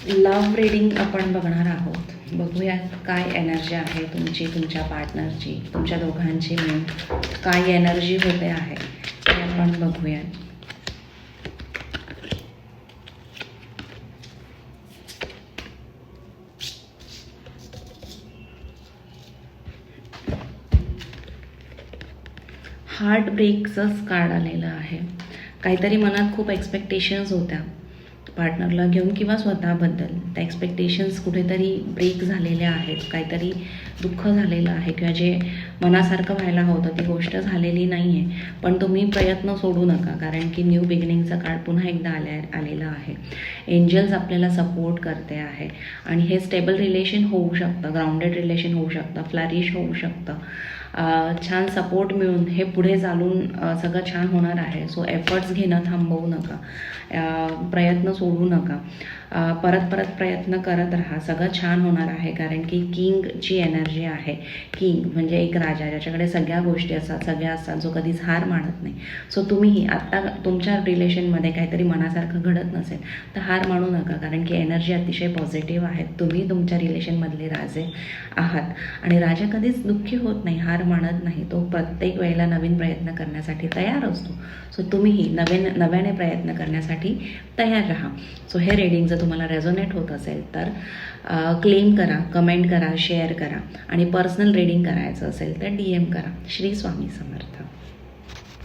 Love reading आपण बघणार आहोत. बघूयात काय एनर्जी आहे तुमची, तुमच्या पार्टनरची, तुमच्या दोघांची मिळून काय एनर्जी होते आहे ते आपण बघूयात. हार्ट ब्रेकचंच कार्ड आलेलं आहे. काहीतरी मनात खूप एक्सपेक्टेशन्स होत्या पार्टनरला घेऊन किंवा स्वतःबद्दल. त्या एक्सपेक्टेशन्स कुठेतरी ब्रेक झालेल्या आहेत, काहीतरी दुःख झालेलं आहे किंवा जे मनासारखं व्हायला होतं ती गोष्ट झालेली नाही आहे. पण तुम्ही प्रयत्न सोडू नका, कारण की न्यू बिगिनिंगचा कार्ड पुन्हा एकदा आलेला आहे. एंजल्स आपल्याला सपोर्ट करते आहे आणि हे स्टेबल रिलेशन होऊ शकतं, ग्राउंडेड रिलेशन होऊ शकतं, फ्लॅरिश होऊ शकतं. छान सपोर्ट मिळून हे पुढे चालून सगळं छान होणार आहे. सो एफर्ट्स घेणं थांबवू नका, प्रयत्न सोडू नका, परत प्रयत्न करत राहा. सगळं छान होणार आहे, कारण की किंगची एनर्जी आहे. किंग म्हणजे एक राजा, ज्याच्याकडे सगळ्या गोष्टी असतात, सगळ्या असतात, जो कधीच हार मानत नाही. सो तुम्हीही आत्ता तुमच्या रिलेशनमध्ये काहीतरी मनासारखं घडत नसेल तर हार मानू नका, कारण की एनर्जी अतिशय पॉझिटिव्ह आहे. तुम्ही तुमच्या रिलेशनमधले राजे आहात आणि राजा कधीच दुःखी होत नाही, हार मानत नाही. तो प्रत्येक वेळेला नवीन प्रयत्न करण्यासाठी तयार असतो. सो तुम्हीही नव्याने प्रयत्न करण्यासाठी तयार राहा. सो हे रीडिंग जर तुम्हाला रेझोनेट होत असेल तर क्लेम करा, कमेंट करा, शेअर करा आणि पर्सनल रीडिंग करायचं असेल तर DM करा. श्री स्वामी समर्थ.